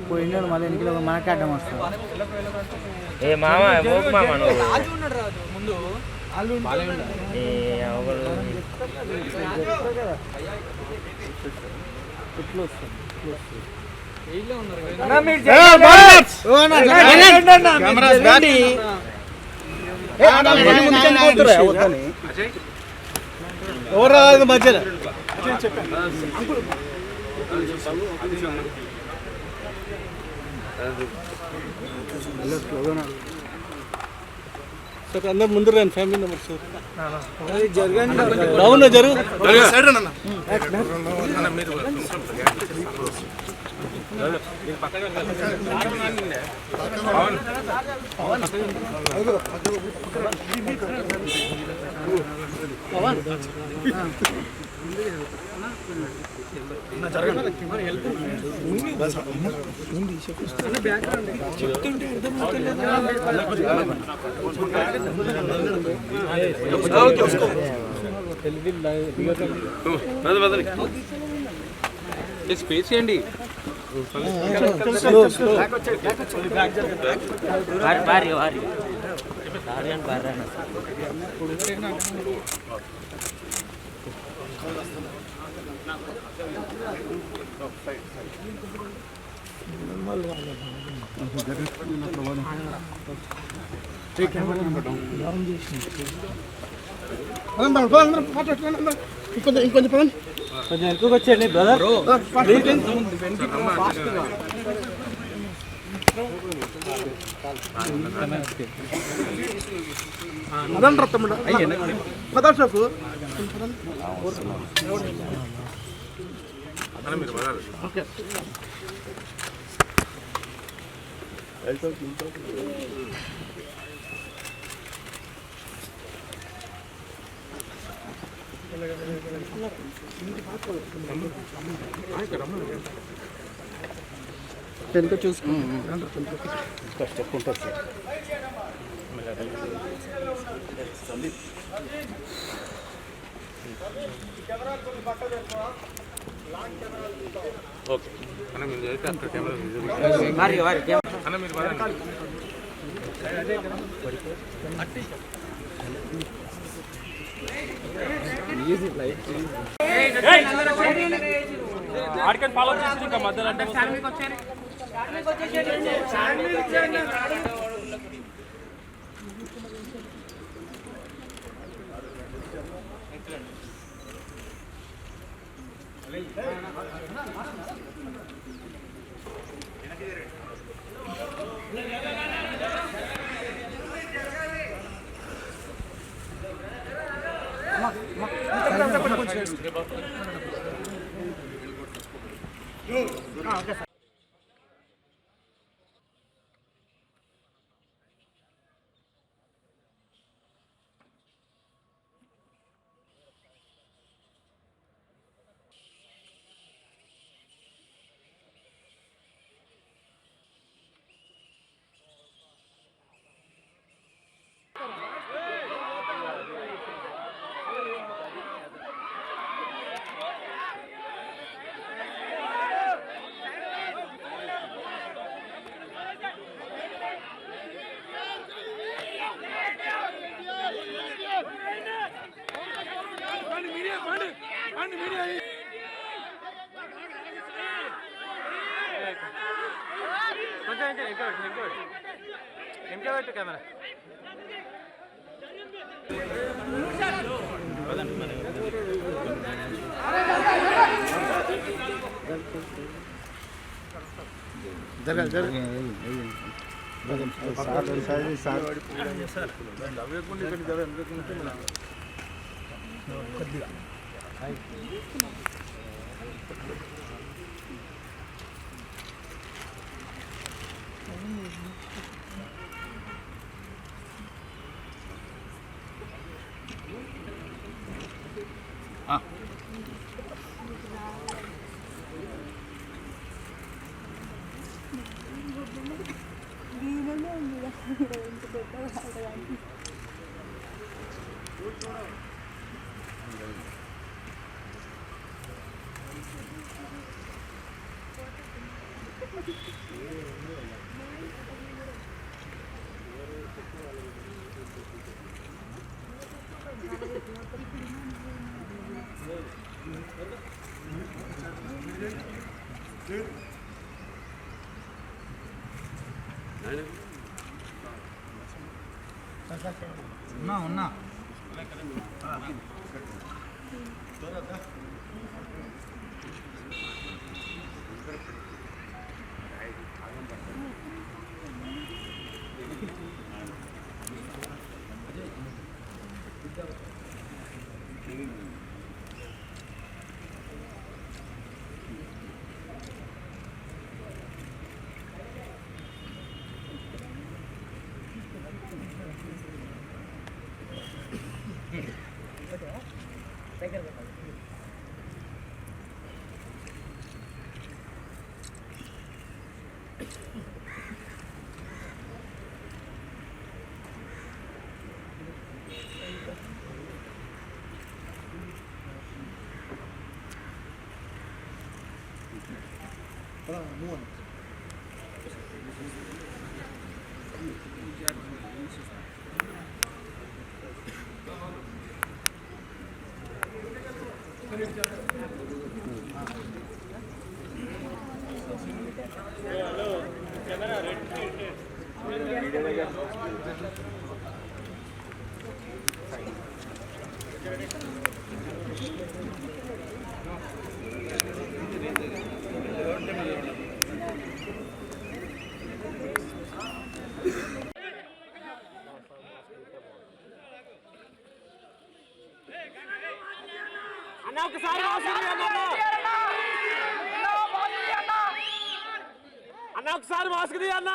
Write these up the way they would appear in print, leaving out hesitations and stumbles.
పోయిన మళ్ళీ ఎన్నికలు మనకే అడ్డం వస్తుంది. ఏ మామ మామ ముందు ఎవరు మధ్యలో సార్ అందరు ముందు రండి ఫ్యామిలీ మెంబర్స్ సార్ జరగండి అవును జరుగు స్పేస్ చేయండి. ఇంకొంచెం పదండి, కొంచెం ఎక్కువగా వచ్చేయండి బ్రదర్. అదంటారు తమ్ముడు పదార్థకు ఓకే వెనుక చూసుకుంటారు చెప్పుకుంటారు సార్. ఓకే అన్న మీరు చేస్తే అక్కడ కెమెరా అన్న మీరు ఆడికని ఫాలో చేసి ఇంకా మధ్యలో అంటే ఓకే సార్. ఇంకా పెట్టు కెమెరా. ఉన్నా అన్న ఒకసారి అన్న ఒకసారి మాస్క్ తీ అన్న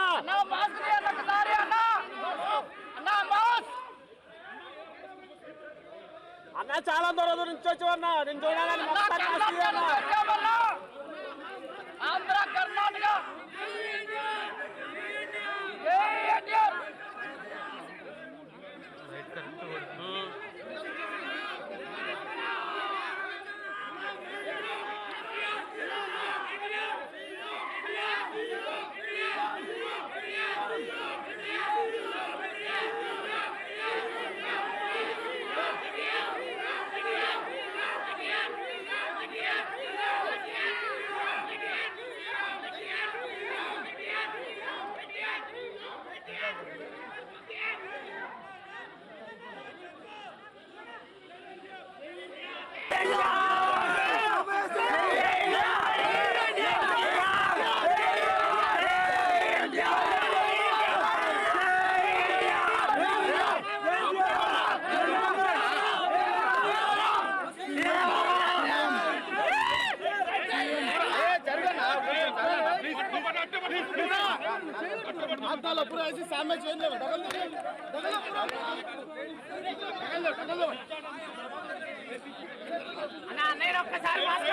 అన్న చాలా దూరం నుంచి వచ్చావన్నా నేను చూడాలని ఆంధ్ర కర్ణాటక पूरा ऐसे सामने चेंज है डबल అన్నా నేను ఒక్కసారి మాస్క్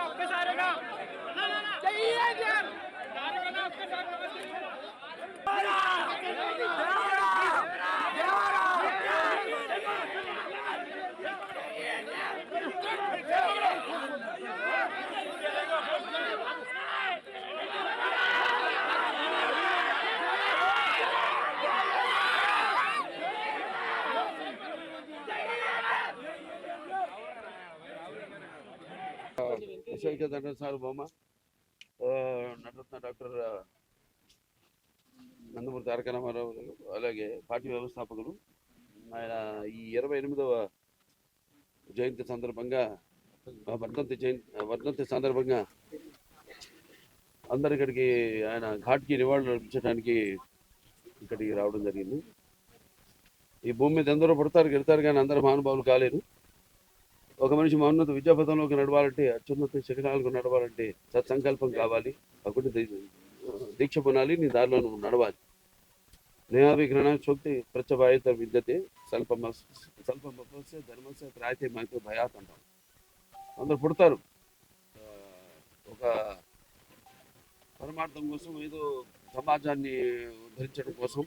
ఒక్కసారిగా చెయ్యండి దానికన్నా ఒక్కసారి దండ సార్వభౌమ నటరత్న డాక్టర్ నందమూరి తారక రామారావు అలాగే పార్టీ వ్యవస్థాపకులు ఆయన ఈ 28వ జయంతి సందర్భంగా వర్ధంతి సందర్భంగా అందరు ఇక్కడికి ఆయన ఘాట్కి నివాళులు అర్పించడానికి ఇక్కడికి రావడం జరిగింది. ఈ భూమి మీద ఎందరో పుడతారు గెడతారు కానీ అందరూ మహానుభావులు కాలేరు. ఒక మనిషి మహోన్నత విద్యాపథంలోకి నడవాలంటే అత్యున్నత శిఖరాలకు నడవాలంటే సత్సంకల్పం కావాలి. ఒకటి దీక్ష పొనాలి, నీ దారిలో నువ్వు నడవాలి. నేహాభిగ్రహణ శోక్తి ప్రత్యవాయిత విద్యతే స్వల్పమస్య ధర్మస్య త్రాయితే మాకు భయాత్ అంటాం. అందరు పుడతారు ఒక పరమార్థం కోసం, ఏదో సమాజాన్ని ఉద్ధరించడం కోసం.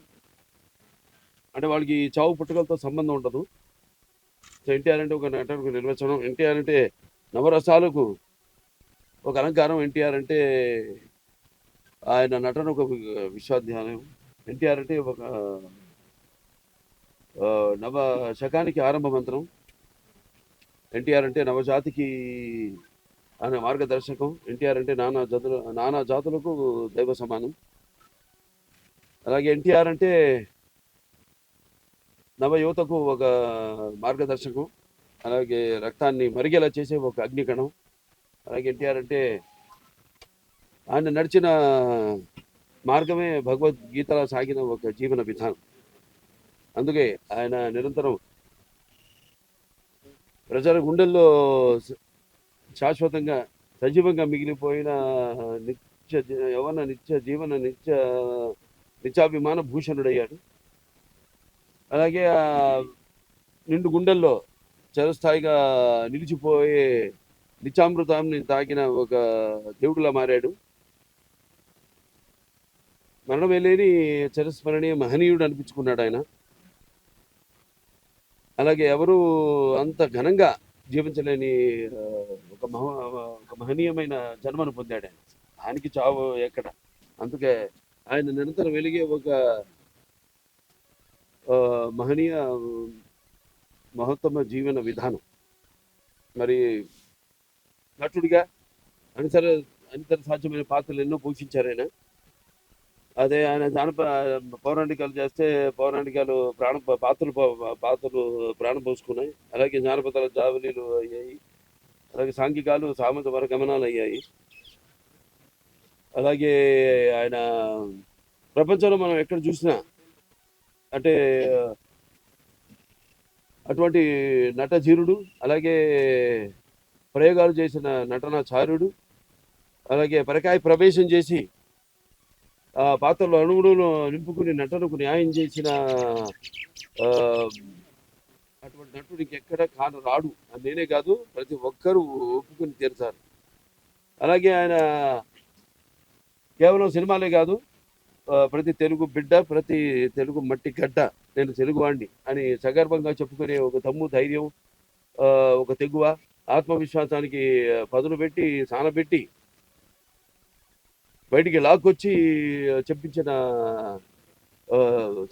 అంటే వాళ్ళకి చావు పుట్టుకలతో సంబంధం ఉండదు. ఎన్టీఆర్ అంటే ఒక నటుడికి నిర్వచనం. ఎన్టీఆర్ అంటే నవరసాలకు ఒక అలంకారం. ఎన్టీఆర్ అంటే ఆయన నటన ఒక విశ్వాధ్యానం. ఎన్టీఆర్ అంటే ఒక నవ శకానికి ఆరంభ మంత్రం. ఎన్టీఆర్ అంటే నవజాతికి ఆయన మార్గదర్శకం. ఎన్టీఆర్ అంటే నానా జాతులకు దైవ సమానం. అలాగే ఎన్టీఆర్ అంటే నవ యువతకు ఒక మార్గదర్శకం. అలాగే రక్తాన్ని మరిగేలా చేసే ఒక అగ్నికణం. అలాగే ఎన్టీఆర్ అంటే ఆయన నడిచిన మార్గమే భగవద్గీతలా సాగిన ఒక జీవన విధానం. అందుకే ఆయన నిరంతరం ప్రజల గుండెల్లో శాశ్వతంగా సజీవంగా మిగిలిపోయిన నిత్యాభిమాన భూషణుడయ్యాడు. అలాగే నిండు గుండెల్లో చిరస్థాయిగా నిలిచిపోయే నిత్యామృతాన్ని తాకిన ఒక దేవుడిలా మారాడు. మరణమే లేని చిరస్మరణీయ మహనీయుడు అనిపించుకున్నాడు ఆయన. అలాగే ఎవరు అంత ఘనంగా జీవించలేని ఒక మహనీయమైన జన్మను పొందాడు ఆయన. ఆయనకి చావు ఎక్కడ. అందుకే ఆయన నిరంతరం వెలిగే ఒక మహనీయ మహోత్తమ జీవన విధానం. మరి నటుడిగా అనితర సాధ్యమైన పాత్రలు ఎన్నో పోషించారు ఆయన. అదే ఆయన పౌరాణికాలు చేస్తే పౌరాణికాలు పాత్రలు ప్రాణం పోసుకున్నాయి. అలాగే జానపదాల జావలీలు అయ్యాయి. అలాగే సాంఘికాలు సామాజిక వర్గమనాలు అయ్యాయి. అలాగే ఆయన ప్రపంచంలో మనం ఎక్కడ చూసినా అంటే అటువంటి నటధీరుడు, అలాగే ప్రయోగాలు చేసిన నటనాచార్యుడు, అలాగే పరకాయ ప్రవేశం చేసి ఆ పాత్రలో అణువులను నింపుకుని నటనకు న్యాయం చేసిన అటువంటి నటుడికి ఎక్కడ రాడు. నేనే కాదు, ప్రతి ఒక్కరూ ఒప్పుకుని తీరుతారు. అలాగే ఆయన కేవలం సినిమాలే కాదు, ప్రతి తెలుగు బిడ్డ, ప్రతి తెలుగు మట్టి గడ్డ, నేను తెలుగువాణ్ణి అని సగర్వంగా చెప్పుకునే ఒక దమ్ము, ధైర్యం, ఒక తెగువ, ఆత్మవిశ్వాసానికి పదును పెట్టి సానబెట్టి బయటికి లాక్కొచ్చి చెప్పించిన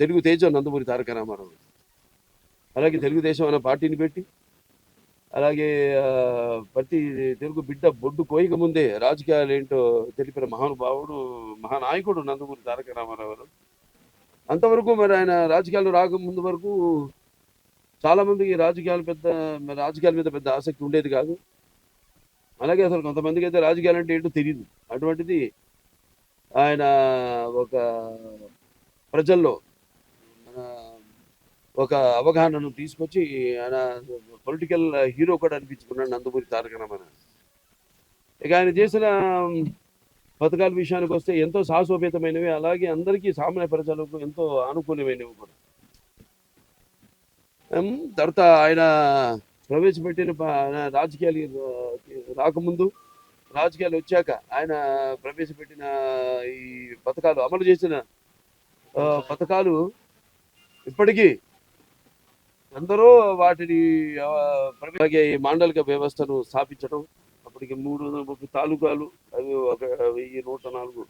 తెలుగు తేజం నందమూరి తారక రామారావు. అలాగే తెలుగుదేశం అనే పార్టీని పెట్టి, అలాగే ప్రతి తెలుగు బిడ్డ బొడ్డు కోయిక ముందే రాజకీయాలు ఏంటో తెలిపిన మహానుభావుడు, మహానాయకుడు నందమూరి తారక రామారావు. అంతవరకు మరి ఆయన రాజకీయాలు రాకముందు వరకు చాలామందికి రాజకీయాల మీద పెద్ద ఆసక్తి ఉండేది కాదు. అలాగే అసలు కొంతమందికి అయితే రాజకీయాలు అంటే ఏంటో తెలియదు. అటువంటిది ఆయన ఒక ప్రజల్లో ఒక అవగాహనను తీసుకొచ్చి ఆయన పొలిటికల్ హీరో కూడా అనిపించుకున్నాడు నందమూరి తారక రామారావు. ఇక ఆయన చేసిన పథకాల విషయానికి వస్తే ఎంతో సాహసోపేతమైనవి, అలాగే అందరికీ సామాన్య ప్రజలకు ఎంతో అనుకూలమైనవి కూడా. తర్వాత ఆయన ప్రవేశపెట్టిన రాజకీయాలు రాకముందు, రాజకీయాలు వచ్చాక ఆయన ప్రవేశపెట్టిన ఈ పథకాలు, అమలు చేసిన పథకాలు ఇప్పటికీ అందరూ వాటిని అలాగే ఈ మాండలిక వ్యవస్థను స్థాపించడం. అప్పటికి 330 తాలూకాలు, అవి 1104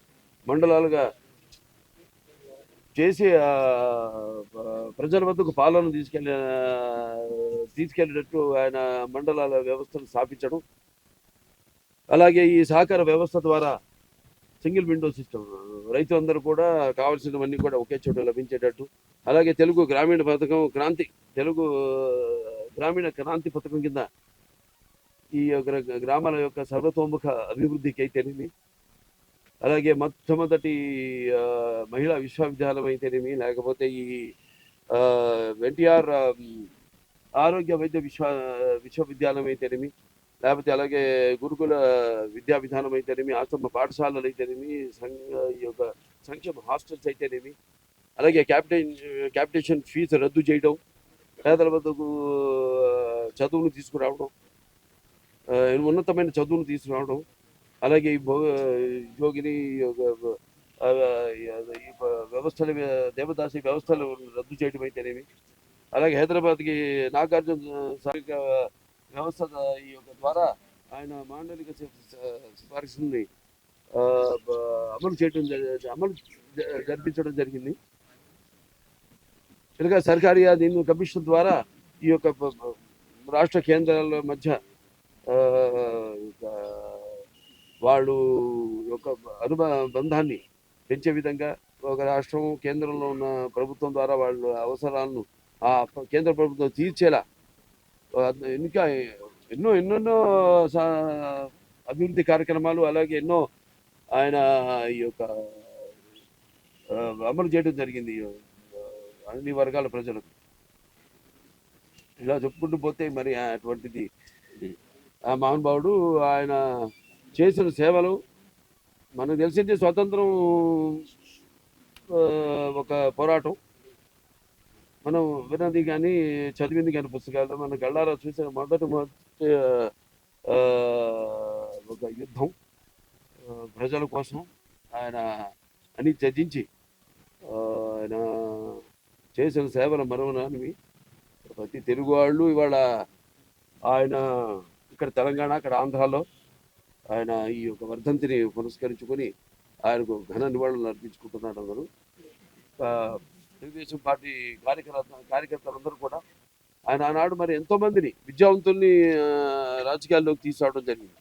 మండలాలుగా చేసి ప్రజల వద్దకు పాలన తీసుకెళ్ళేటట్టు ఆయన మండలాల వ్యవస్థను స్థాపించడం. అలాగే ఈ సహకార వ్యవస్థ ద్వారా సింగిల్ విండో సిస్టమ్, రైతులందరూ కూడా కావాల్సినవన్నీ కూడా ఒకే చోట లభించేటట్టు. అలాగే తెలుగు గ్రామీణ క్రాంతి పథకం కింద ఈ యొక్క గ్రామాల యొక్క సర్వతోముఖ అభివృద్ధికి అయితేనేమి, అలాగే మొట్టమొదటి మహిళా విశ్వవిద్యాలయం అయితేనేమి, లేకపోతే ఈ ఎన్టీఆర్ ఆరోగ్య వైద్య విశ్వవిద్యాలయం అయితేనేమి, లేకపోతే అలాగే గురుకుల విద్యా విధానం అయితేనేమి, ఆశ్రమ పాఠశాలలు అయితేనేమి, ఈ యొక్క సంక్షేమ హాస్టల్స్ అయితేనేమి, అలాగే క్యాపిటేషన్ ఫీజు రద్దు చేయడం, పేదల వద్దకు చదువును తీసుకురావడం, ఉన్నతమైన చదువును తీసుకురావడం, అలాగే యోగిని వ్యవస్థలు, దేవదాసి వ్యవస్థలు రద్దు చేయడం అయితేనేమి, అలాగే హైదరాబాద్కి నాగార్జున వ్యవస్థ ఈ యొక్క ద్వారా ఆయన మాండలిక సిఫార్సుని జరిపించడం జరిగింది. ఇలాగా సర్కారీ దీని కమిషన్ ద్వారా ఈ యొక్క రాష్ట్ర కేంద్రాల మధ్య వాళ్ళు యొక్క అనుబంధాన్ని పెంచే విధంగా ఒక రాష్ట్రం కేంద్రంలో ఉన్న ప్రభుత్వం ద్వారా వాళ్ళ అవసరాలను ఆ కేంద్ర ప్రభుత్వం తీర్చేలా ఇంకా ఎన్నెన్నో అభివృద్ధి కార్యక్రమాలు అలాగే ఎన్నో ఆయన ఈ యొక్క అమలు చేయడం జరిగింది అన్ని వర్గాల ప్రజలకు. ఇలా చెప్పుకుంటూ పోతే మరి అటువంటిది ఆ మహానుభావుడు ఆయన చేసిన సేవలు మనకు తెలిసింది. స్వాతంత్రం ఒక పోరాటం, మనం విన్నది కానీ చదివింది కానీ పుస్తకాలు, మన కళ్ళారా చూసిన మొదటి ఒక యుద్ధం ప్రజల కోసం ఆయన అని త్యజించి ఆయన చేసిన సేవలు మరవనానివి. ప్రతి తెలుగు వాళ్ళు ఇవాళ ఆయన ఇక్కడ తెలంగాణ అక్కడ ఆంధ్రాలో ఆయన ఈ యొక్క వర్ధంతిని పురస్కరించుకొని ఆయనకు ఘన నివాళులు అర్పించుకుంటున్నాడు అందరూ. తెలుగుదేశం పార్టీ కార్యకర్తలందరూ కూడా ఆయన ఆనాడు మరి ఎంతోమందిని విద్యావంతుల్ని రాజకీయాల్లోకి తీసుకురావడం జరిగింది.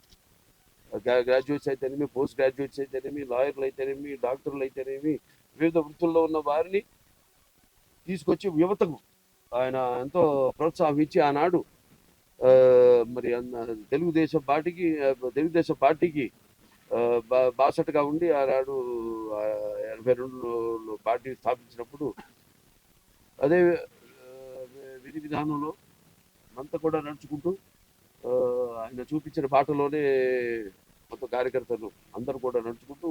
గ్రాడ్యుయేట్స్ అయితేనేమి, పోస్ట్ గ్రాడ్యుయేట్స్ అయితేనేమి, లాయర్లు అయితేనేమి, డాక్టర్లు అయితేనేమి, వివిధ వృత్తుల్లో ఉన్న వారిని తీసుకొచ్చి యువతకు ఆయన ఎంతో ప్రోత్సాహం ఇచ్చి ఆనాడు మరి తెలుగుదేశం పార్టీకి బాసటగా ఉండి ఆనాడు 82లో పార్టీ స్థాపించినప్పుడు అదే విధి విధానంలో అంతా కూడా నడుచుకుంటూ ఆయన చూపించిన బాటలోనే మొత్తం కార్యకర్తలు అందరూ కూడా నడుచుకుంటూ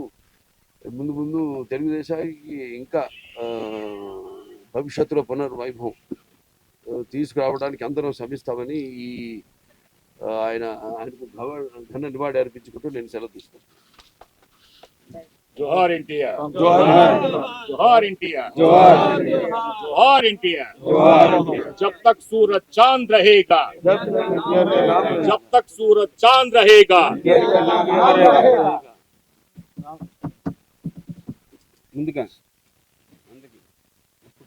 ముందు తెలుగుదేశానికి ఇంకా భవిష్యత్తులో పునర్వైభవం తీసుకురావడానికి అందరం శ్రమిస్తామని ఈ ఆయనకు ఘన నివాళి అర్పించుకుంటూ నేను సెలవు తీసుకుంటాను. जोहार एनटीआर, जोहार एनटीआर, जोहार एनटीआर। जब तक सूरज चांद रहेगा, जब तक सूरज चांद रहेगा, ముందుగా